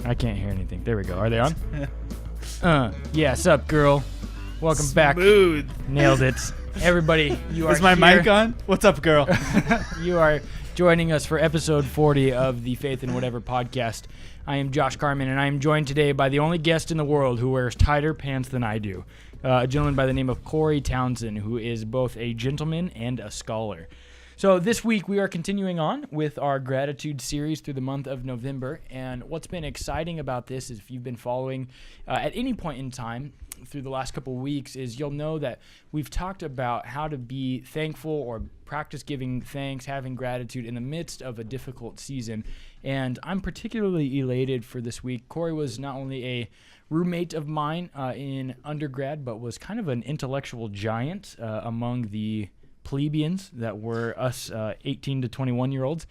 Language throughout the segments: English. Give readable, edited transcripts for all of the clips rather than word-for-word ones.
I can't hear anything. There we go. Are they on? Yeah, sup, girl? Welcome back. Smooth. Nailed it. Everybody, you are Is my here. mic on? What's up, girl? You are joining us for episode 40 of the Faith and Whatever podcast. I am Josh Carmen, and I am joined today by the only guest in the world who wears tighter pants than I do. A gentleman by the name of Cory Townsend, who is both a gentleman and a scholar. So this week we are continuing on with our gratitude series through the month of November, and what's been exciting about this is if you've been following at any point in time through the last couple of weeks is you'll know that we've talked about how to be thankful or practice giving thanks, having gratitude in the midst of a difficult season. And I'm particularly elated for this week. Cory was not only a roommate of mine in undergrad, but was kind of an intellectual giant among the plebeians that were us 18 to 21 year olds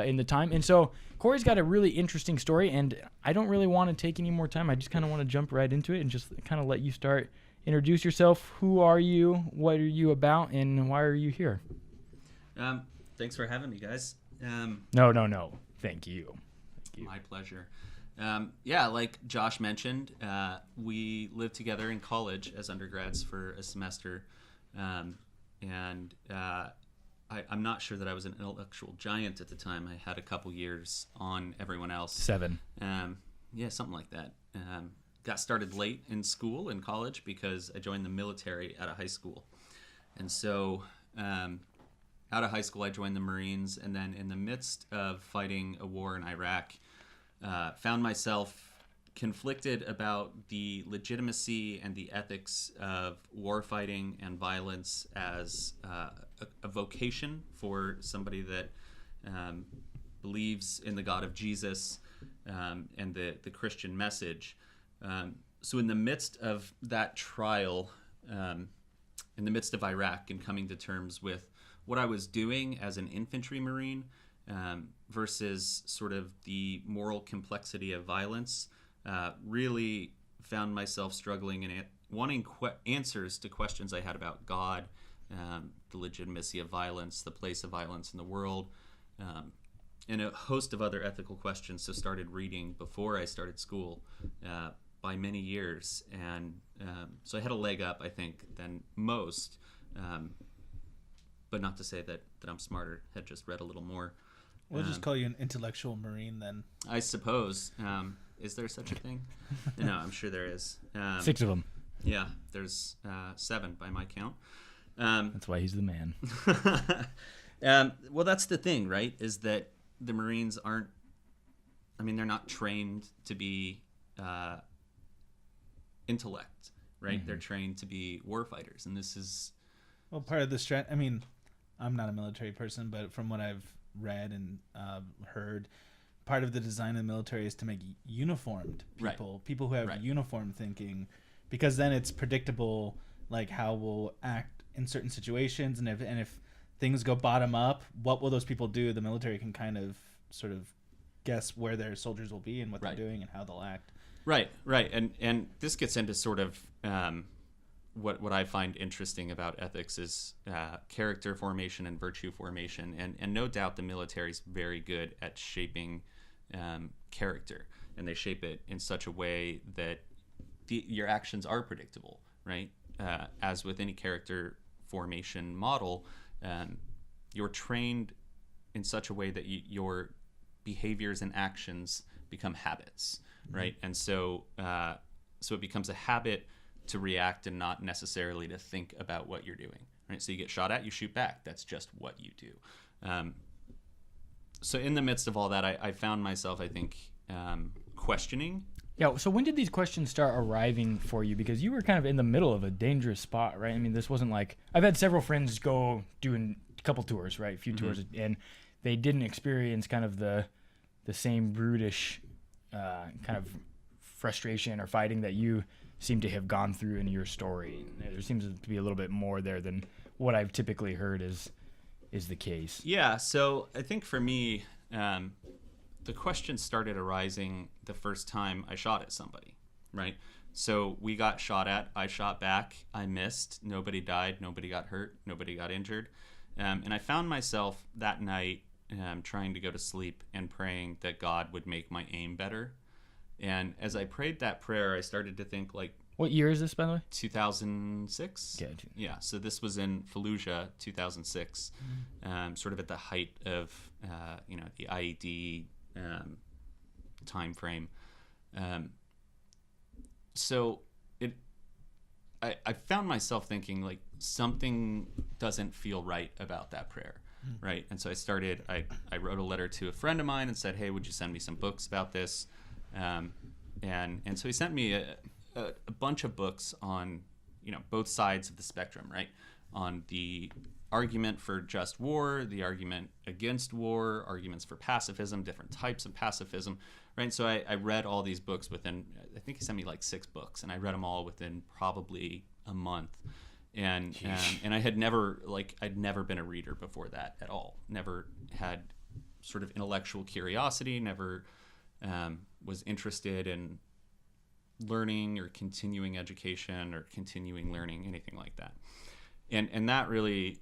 in the time. And so Cory's got a really interesting story, and I don't really want to take any more time. I just kind of want to jump right into it and just kind of let you start. Introduce yourself. Who are you? What are you about? And why are you here? Thanks for having me, guys. No. Thank you. My pleasure. Yeah, like Josh mentioned, we lived together in college as undergrads for a semester. And I'm not sure that I was an intellectual giant at the time. I had a couple years on everyone else. 7. Yeah, something like that. Got started late in school, in college, because I joined the military out of high school. And so out of high school, I joined the Marines. And then in the midst of fighting a war in Iraq, found myself conflicted about the legitimacy and the ethics of warfighting and violence as a vocation for somebody that believes in the God of Jesus and the Christian message. So in the midst of that trial, in the midst of Iraq and coming to terms with what I was doing as an infantry Marine versus sort of the moral complexity of violence, really found myself struggling and wanting answers to questions I had about God, the legitimacy of violence, the place of violence in the world, and a host of other ethical questions. So started reading before I started school by many years. And so I had a leg up, I think, than most, but not to say that I'm smarter, had just read a little more. We'll just call you an intellectual Marine then. I suppose. Is there such a thing? No, I'm sure there is. 6 of them. Yeah, there's 7 by my count. That's why he's the man. Well, that's the thing, right? Is that the Marines they're not trained to be intellect, right? Mm-hmm. They're trained to be warfighters. And this is... Well, part of the I'm not a military person, but from what I've read and heard, part of the design of the military is to make uniformed people, right. People who have uniform thinking, because then it's predictable, like how we'll act in certain situations, and if things go bottom up, what will those people do? The military can kind of sort of guess where their soldiers will be and what they're doing and how they'll act. Right. And this gets into sort of what I find interesting about ethics is character formation and virtue formation, and no doubt the military is very good at shaping character, and they shape it in such a way that your actions are predictable, right? As with any character formation model, you're trained in such a way that your behaviors and actions become habits, right? And so it becomes a habit to react and not necessarily to think about what you're doing, right? So you get shot at, you shoot back. That's just what you do. So in the midst of all that, I found myself, I think, questioning. Yeah, so when did these questions start arriving for you? Because you were kind of in the middle of a dangerous spot, right? I mean, this wasn't like... I've had several friends go doing a couple tours, right? A few tours, and they didn't experience kind of the same brutish kind of frustration or fighting that you seem to have gone through in your story. There seems to be a little bit more there than what I've typically heard is the case. Yeah, so I think for me, the question started arising the first time I shot at somebody, right? So we got shot at, I shot back, I missed, nobody died, nobody got hurt, nobody got injured. And I found myself that night trying to go to sleep and praying that God would make my aim better. And as I prayed that prayer, I started to think, like, what year is this, by the way? 2006. Okay. Yeah, so this was in Fallujah, 2006, sort of at the height of, the IED time frame. I found myself thinking, like, something doesn't feel right about that prayer, right? And so I wrote a letter to a friend of mine and said, hey, would you send me some books about this? And so he sent me a bunch of books on, both sides of the spectrum, right? On the argument for just war, the argument against war, arguments for pacifism, different types of pacifism, right? So I read all these books within, I think he sent me like 6 books, and I read them all within probably a month. And I had I'd never been a reader before that at all. Never had sort of intellectual curiosity, never was interested in learning or continuing education or continuing learning, anything like that. And that really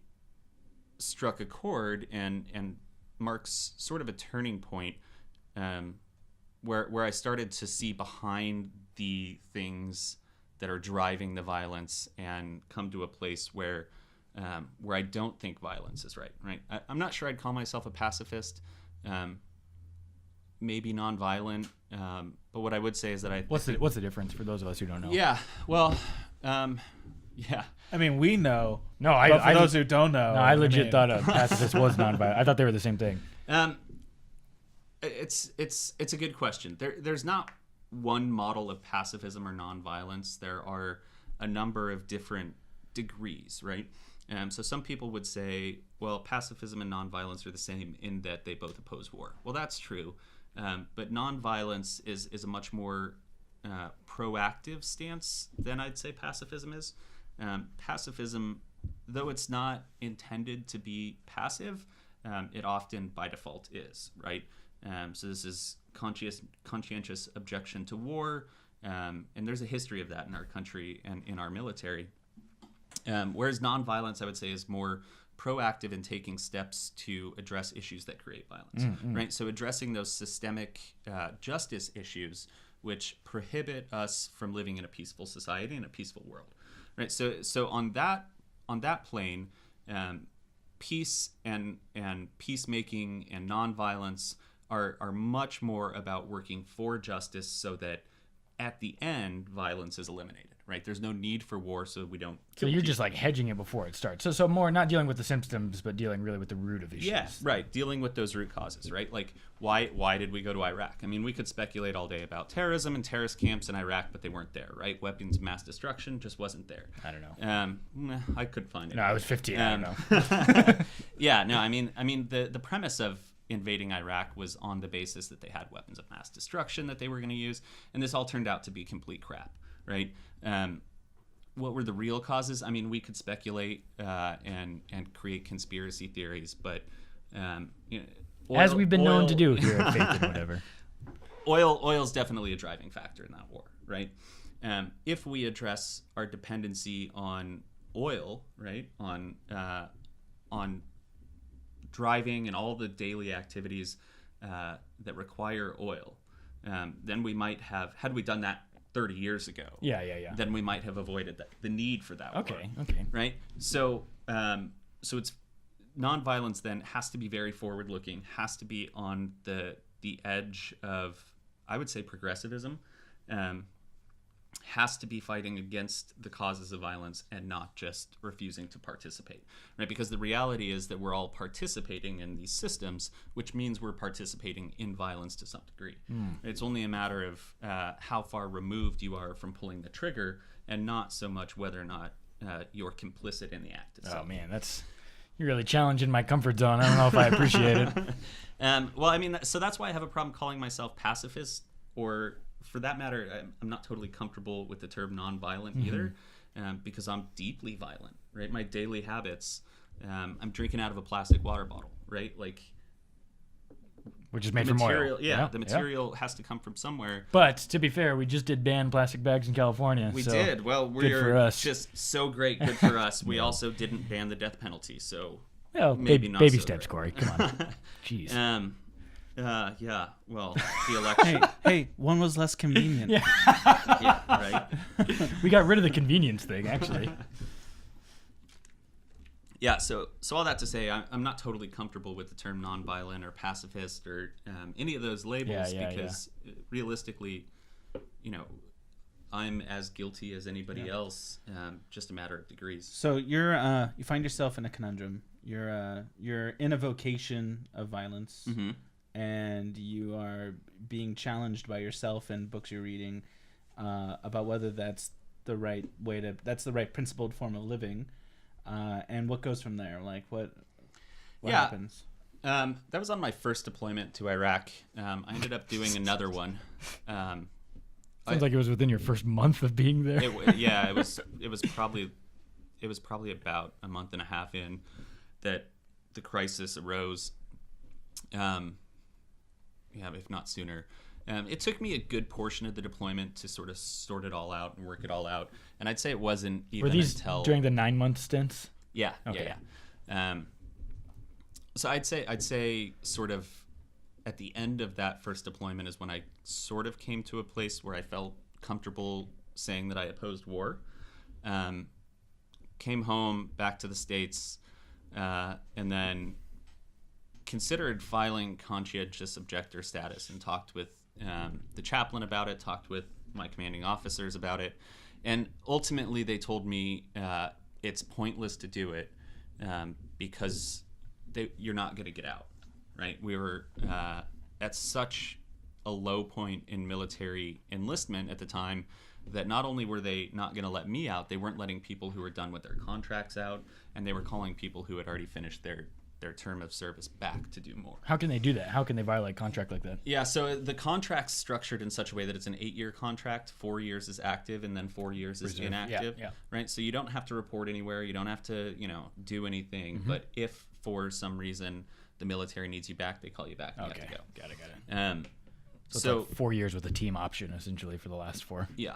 struck a chord and marks sort of a turning point where I started to see behind the things that are driving the violence and come to a place where I don't think violence is right. I'm not sure I'd call myself a pacifist, maybe nonviolent, but what I would say is that What's the difference for those of us who don't know? Yeah, well, yeah. I mean, we know. No, but for those who don't know, I legit thought a pacifist was nonviolent. I thought they were the same thing. It's a good question. There's not one model of pacifism or nonviolence. There are a number of different degrees, right? So some people would say, well, pacifism and nonviolence are the same in that they both oppose war. Well, that's true, but nonviolence is a much more proactive stance than I'd say pacifism is. Pacifism, though it's not intended to be passive, it often by default is, right? So this is conscientious objection to war, and there's a history of that in our country and in our military. Whereas nonviolence, I would say, is more proactive in taking steps to address issues that create violence, right? So addressing those systemic justice issues which prohibit us from living in a peaceful society and a peaceful world, right? So on that plane, peace and peacemaking and nonviolence are much more about working for justice so that at the end, violence is eliminated, right? There's no need for war, so we don't kill So you're people. just like hedging it before it starts. So more not dealing with the symptoms, but dealing really with the root of issues. Yeah, right. Dealing with those root causes, right? Like, why did we go to Iraq? I mean, we could speculate all day about terrorism and terrorist camps in Iraq, but they weren't there, right? Weapons of mass destruction just wasn't there. I don't know. I couldn't find it. No, I was 15. I don't know. Yeah, no, I mean, the premise of invading Iraq was on the basis that they had weapons of mass destruction that they were going to use, and this all turned out to be complete crap, right? What were the real causes? I mean, we could speculate and create conspiracy theories, but as we've been known to do here at Faith and Whatever. Oil's definitely a driving factor in that war, right? If we address our dependency on oil, right, on driving and all the daily activities that require oil, then we might have, had we done that 30 years ago, then we might have avoided the need for that war, right? So it's nonviolence then has to be very forward-looking, has to be on the edge of, I would say, progressivism, has to be fighting against the causes of violence and not just refusing to participate, right? Because the reality is that we're all participating in these systems, which means we're participating in violence to some degree. It's only a matter of how far removed you are from pulling the trigger and not so much whether or not you're complicit in the act itself. Oh man, you're really challenging my comfort zone. I don't know if I appreciate it. Well, I mean, so that's why I have a problem calling myself pacifist, or for that matter, I'm not totally comfortable with the term nonviolent either, because I'm deeply violent, right? My daily habits, I'm drinking out of a plastic water bottle, right? Like, which is made from oil. Yeah, the material has to come from somewhere. But to be fair, we just did ban plastic bags in California. We so did. Well, we're just so great. Good for us. We also didn't ban the death penalty, so maybe not baby so steps, great. Cory. Come on. Jeez. Yeah. Well, the election. Hey, one was less convenient. Yeah, right. We got rid of the convenience thing, actually. Yeah, so all that to say, I'm not totally comfortable with the term nonviolent or pacifist or any of those labels because realistically, I'm as guilty as anybody else, just a matter of degrees. So you find yourself in a conundrum. You're in a vocation of violence, and you are being challenged by yourself and books you're reading about whether that's the right principled form of living. And what goes from there? Like what happens? That was on my first deployment to Iraq. I ended up doing another one. Sounds like it was within your first month of being there. It was probably about a month and a half in that the crisis arose. If not sooner. It took me a good portion of the deployment to sort of sort it all out and work it all out. And I'd say it wasn't even Were these until during the 9-month stints? Yeah. Okay. Yeah. So I'd say sort of at the end of that first deployment is when I sort of came to a place where I felt comfortable saying that I opposed war. Came home back to the States, and then considered filing conscientious objector status and talked with the chaplain about it, talked with my commanding officers about it, and ultimately they told me it's pointless to do it because you're not going to get out, right? We were at such a low point in military enlistment at the time that not only were they not going to let me out, they weren't letting people who were done with their contracts out, and they were calling people who had already finished their term of service back to do more. How can they do that? How can they violate contract like that? Yeah, so the contract's structured in such a way that it's an 8-year contract. 4 years is active, and then 4 years is inactive. Yeah. Right? So you don't have to report anywhere. You don't have to, do anything. But if for some reason the military needs you back, they call you back. And you have to go. Got it. So it's like 4 years with a team option, essentially, for the last 4. Yeah.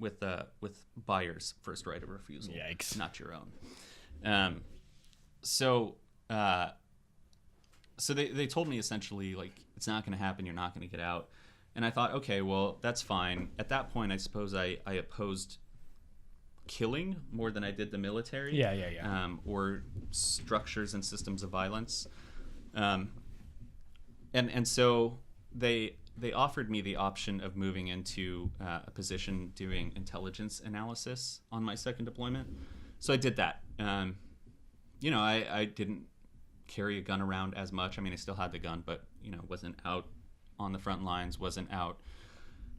With buyer's first right of refusal. Yikes. Not your own. So they told me essentially, like, it's not going to happen. You're not going to get out. And I thought, okay, well, that's fine. At that point, I suppose I opposed killing more than I did the military. Yeah. Or structures and systems of violence. And so they offered me the option of moving into a position doing intelligence analysis on my second deployment. So I did that. I didn't carry a gun around as much. I mean, I still had the gun, but, wasn't out on the front lines, wasn't out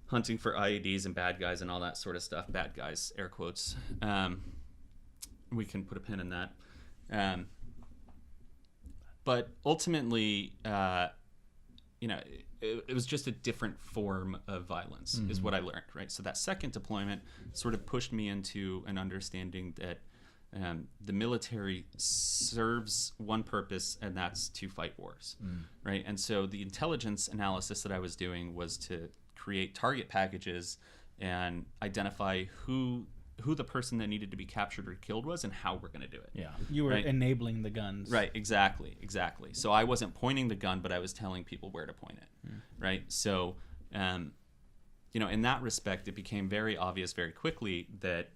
hunting for IEDs and bad guys and all that sort of stuff. Bad guys, air quotes. We can put a pin in that. But ultimately, it was just a different form of violence is what I learned, right? So that second deployment sort of pushed me into an understanding that the military serves one purpose, and that's to fight wars, right? And so the intelligence analysis that I was doing was to create target packages and identify who the person that needed to be captured or killed was and how we're going to do it. Yeah. You were enabling the guns. Right, exactly. So I wasn't pointing the gun, but I was telling people where to point it, right? So, in that respect, it became very obvious very quickly that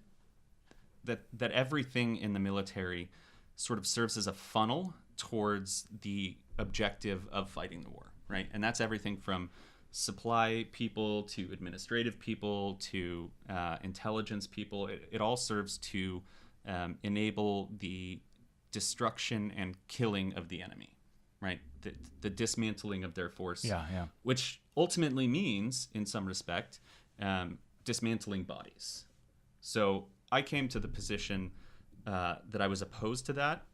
everything in the military sort of serves as a funnel towards the objective of fighting the war, right? And that's everything from supply people to administrative people to intelligence people. It all serves to enable the destruction and killing of the enemy, right? The dismantling of their force, which ultimately means, in some respect, dismantling bodies. So I came to the position that I was opposed to that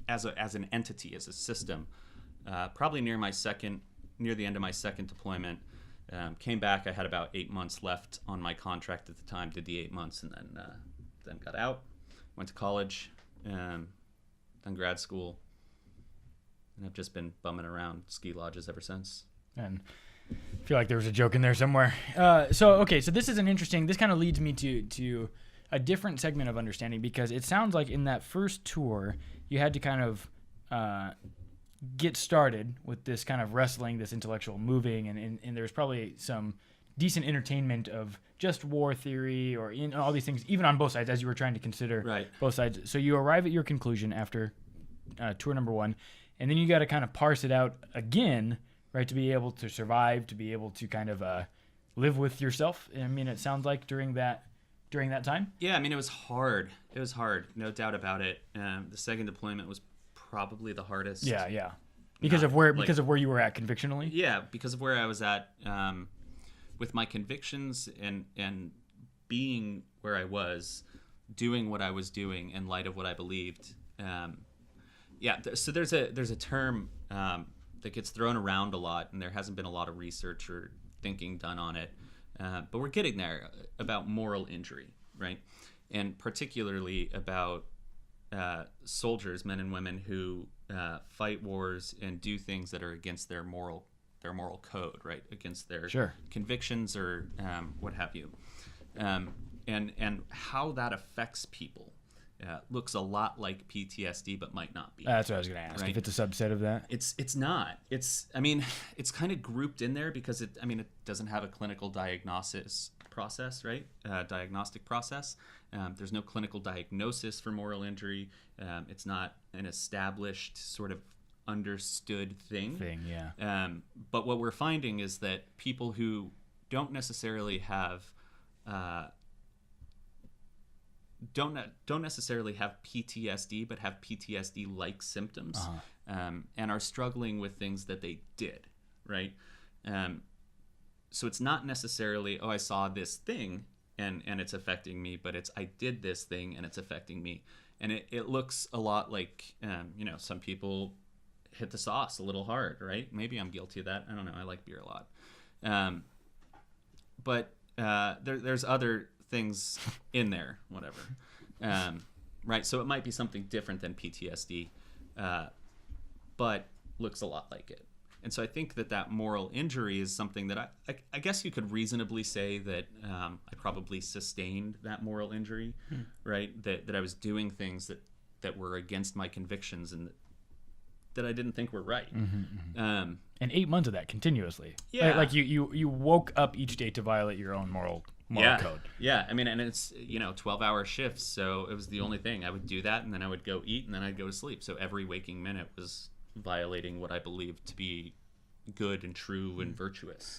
as an entity, as a system. Probably near the end of my second deployment, came back. I had about 8 months left on my contract at the time. Did the 8 months and then got out. Went to college, done grad school, and I've just been bumming around ski lodges ever since. And I feel like there was a joke in there somewhere. So this is this kind of leads me to a different segment of understanding, because it sounds like in that first tour, you had to kind of get started with this kind of wrestling, this intellectual moving, and there's probably some decent entertainment of just war theory or in all these things, even on both sides, as you were trying to consider both sides. So you arrive at your conclusion after tour number 1, and then you got to kind of parse it out again, right, to be able to survive, to be able to kind of live with yourself. I mean, it sounds like during that time. Yeah, I mean, it was hard. It was hard, no doubt about it. The second deployment was probably the hardest. Yeah. Because of where you were at convictionally. Yeah, because of where I was at with my convictions and being where I was, doing what I was doing in light of what I believed. So there's a term that gets thrown around a lot, and there hasn't been a lot of research or thinking done on it. But we're getting there, about moral injury, right? And particularly about soldiers, men and women who fight wars and do things that are against their moral code, right? Against their convictions or what have you. And how that affects people looks a lot like PTSD, but might not be. That's what I was going to ask. Right? If it's a subset of that, it's not. It's kind of grouped in there because it doesn't have a clinical diagnosis process, right? Diagnostic process. There's no clinical diagnosis for moral injury. It's not an established sort of understood thing. But what we're finding is that people who don't necessarily have don't necessarily have PTSD, but have PTSD-like symptoms, and are struggling with things that they did, right? So it's not necessarily, I saw this thing and it's affecting me, but it's I did this thing and it's affecting me. And it looks a lot like, some people hit the sauce a little hard, right? Maybe I'm guilty of that. I don't know. I like beer a lot. But there's other things in there, whatever. Right? So it might be something different than PTSD, but looks a lot like it. And so I think that moral injury is something that I guess you could reasonably say that I probably sustained that moral injury, right? That I was doing things that were against my convictions and that I didn't think were right. And 8 months of that continuously. Yeah. Right? Like you woke up each day to violate your own moral code. Yeah. I mean, and it's, 12-hour shifts. So it was the only thing. I would do that, and then I would go eat, and then I'd go to sleep. So every waking minute was violating what I believed to be good and true and virtuous.